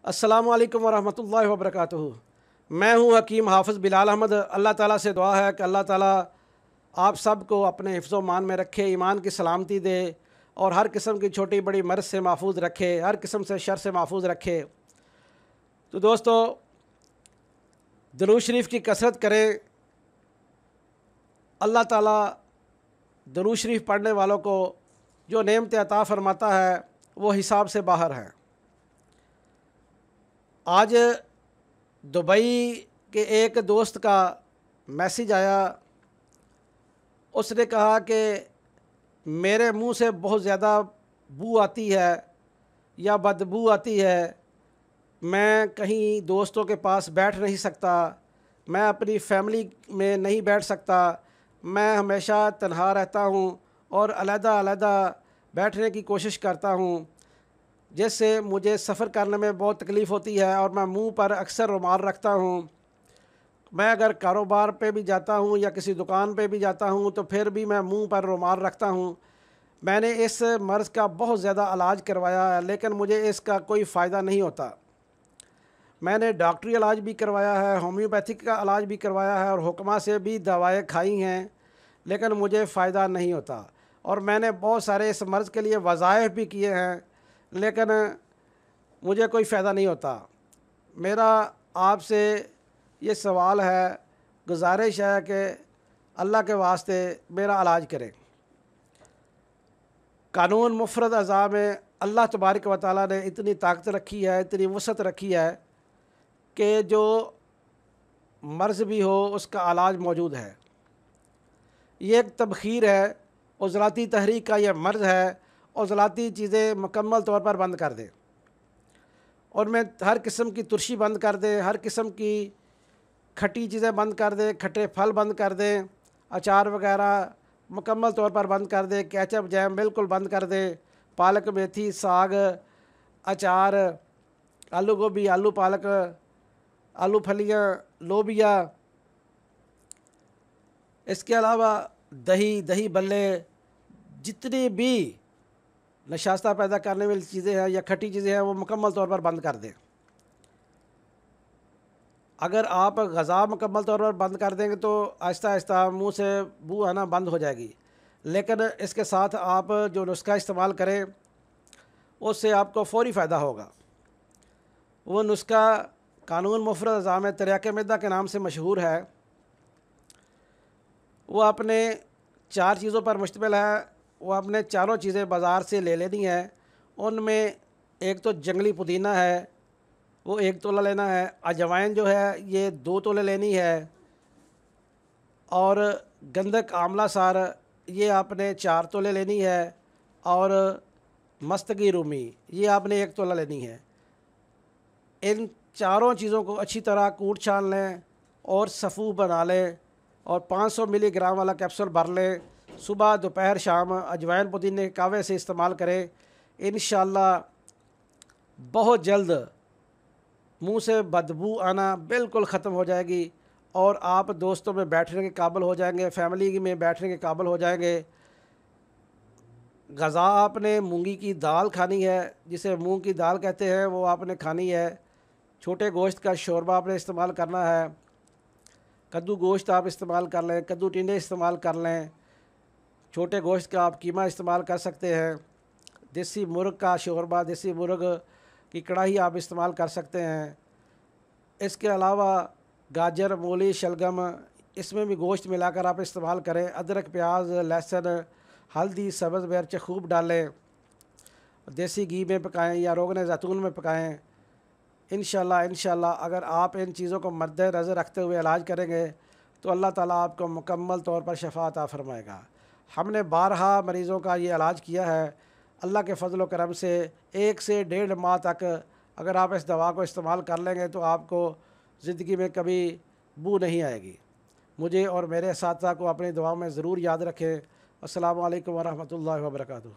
अस्सलामु अलैकुम वरहमतुल्लाहि वबरकातुहू। मैं हूँ हकीम हाफ़िज़ बिलाल अहमद। अल्लाह ताला से दुआ है कि अल्लाह ताला आप सब को अपने हिफ्ज़ मान में रखे, ईमान की सलामती दे और हर किस्म की छोटी बड़ी मर्ज़ से महफूज रखे, हर किस्म से शर से महफूज रखे। तो दोस्तों, दुरूद शरीफ की कसरत करें। अल्लाह ताला दुरूद शरीफ पढ़ने वालों को जो नेमतें अता फ़रमाता है वो हिसाब से बाहर है। आज दुबई के एक दोस्त का मैसेज आया। उसने कहा कि मेरे मुंह से बहुत ज़्यादा बू आती है या बदबू आती है, मैं कहीं दोस्तों के पास बैठ नहीं सकता, मैं अपनी फैमिली में नहीं बैठ सकता, मैं हमेशा तन्हा रहता हूँ और अलग-अलग बैठने की कोशिश करता हूँ, जिससे मुझे सफ़र करने में बहुत तकलीफ़ होती है और मैं मुंह पर अक्सर रुमाल रखता हूँ। मैं अगर कारोबार पे भी जाता हूँ या किसी दुकान पे भी जाता हूँ तो फिर भी मैं मुंह पर रुमाल रखता हूँ। मैंने इस मर्ज़ का बहुत ज़्यादा इलाज करवाया है, लेकिन मुझे इसका कोई फ़ायदा नहीं होता। मैंने डॉक्टरी इलाज भी करवाया है, होम्योपैथिक का इलाज भी करवाया है और हुक्मा से भी दवाएँ खाई हैं, लेकिन मुझे फ़ायदा नहीं होता। और मैंने बहुत सारे इस मर्ज़ के लिए वज़ाइफ भी किए हैं, लेकिन मुझे कोई फ़ायदा नहीं होता। मेरा आपसे ये सवाल है, गुजारिश है कि अल्लाह के वास्ते मेरा इलाज करें। कानून मुफ़रद अज़ा में अल्लाह तबारक व तआला ने इतनी ताकत रखी है, इतनी वसअत रखी है कि जो मर्ज़ भी हो उसका इलाज मौजूद है। ये एक तबख़ीर है, उज़लाती तहरीक का ये मर्ज़ है। उज़लाती चीज़ें मुकम्मल तौर पर बंद कर दें और मैं हर किस्म की तुर्शी बंद कर दें, हर किस्म की खट्टी चीज़ें बंद कर दें, खट्टे फल बंद कर दें, अचार वगैरह मुकम्मल तौर पर बंद कर दें, केचप जैम बिल्कुल बंद कर दें, पालक मेथी साग अचार, आलू गोभी आलू पालक आलू फलियाँ लोबिया, इसके अलावा दही दही बल्ले, जितनी भी नशास्ता पैदा करने वाली चीज़ें हैं या खट्टी चीज़ें हैं वो मुकम्मल तौर पर बंद कर दें। अगर आप ग़ज़ा मुकम्मल तौर पर बंद कर देंगे तो आहिस्ता आहिस्ता मुंह से बू आना बंद हो जाएगी, लेकिन इसके साथ आप जो नुस्खा इस्तेमाल करें उससे आपको फ़ौरी फ़ायदा होगा। वो नुस्खा कानून मुफ़रद अज़ा में तिर्याके मैदा के नाम से मशहूर है। वो अपने 4 चीज़ों पर मुश्तमिल है। वो आपने चारों चीज़ें बाज़ार से ले लेनी है। उनमें एक तो जंगली पुदीना है, वो 1 तोला लेना है। अजवाइन जो है ये 2 तोले लेनी है और गंधक आंवला सार ये आपने 4 तोले लेनी है और मस्तगी रूमी ये आपने 1 तोला लेनी है। इन चारों चीज़ों को अच्छी तरह कूट छान लें और सफ़ूफ बना लें और 500 मिलीग्राम वाला कैप्सूल भर लें। सुबह दोपहर शाम अजवाइन पुदीने के कहवे से इस्तेमाल करें। इंशाअल्लाह बहुत जल्द मुंह से बदबू आना बिल्कुल ख़त्म हो जाएगी और आप दोस्तों में बैठने के काबिल हो जाएंगे, फैमिली में बैठने के काबिल हो जाएंगे। ग़ज़ा आपने मूंगी की दाल खानी है, जिसे मूंग की दाल कहते हैं, वो आपने खानी है। छोटे गोश्त का शोरबा आपने इस्तेमाल करना है। कद्दू गोश्त आप इस्तेमाल कर लें, कद्दू टिंडे इस्तेमाल कर लें। छोटे गोश्त का आप कीमा इस्तेमाल कर सकते हैं। देसी मुर्ग का शोरबा, देसी मुर्ग की कढ़ाई आप इस्तेमाल कर सकते हैं। इसके अलावा गाजर मूली शलगम इसमें भी गोश्त मिलाकर आप इस्तेमाल करें। अदरक प्याज लहसुन हल्दी सब्ज़ मिर्च खूब डालें, देसी घी में पकाएं या रोगन ज़ैतून में पकाएं। इंशाअल्लाह अगर आप इन चीज़ों को मद्देनज़र रखते हुए इलाज करेंगे तो अल्लाह ताला आपको मुकम्मल तौर पर शफ़ा अता फ़रमाएगा। हमने बारहा मरीज़ों का ये इलाज किया है। अल्लाह के फ़ज़ल व करम से 1 से 1.5 माह तक अगर आप इस दवा को इस्तेमाल कर लेंगे तो आपको ज़िंदगी में कभी बू नहीं आएगी। मुझे और मेरे साथियों को अपनी दुआओं में ज़रूर याद रखें। अस्सलामु अलैकुम वरहमतुल्लाहि वबरकातुहू।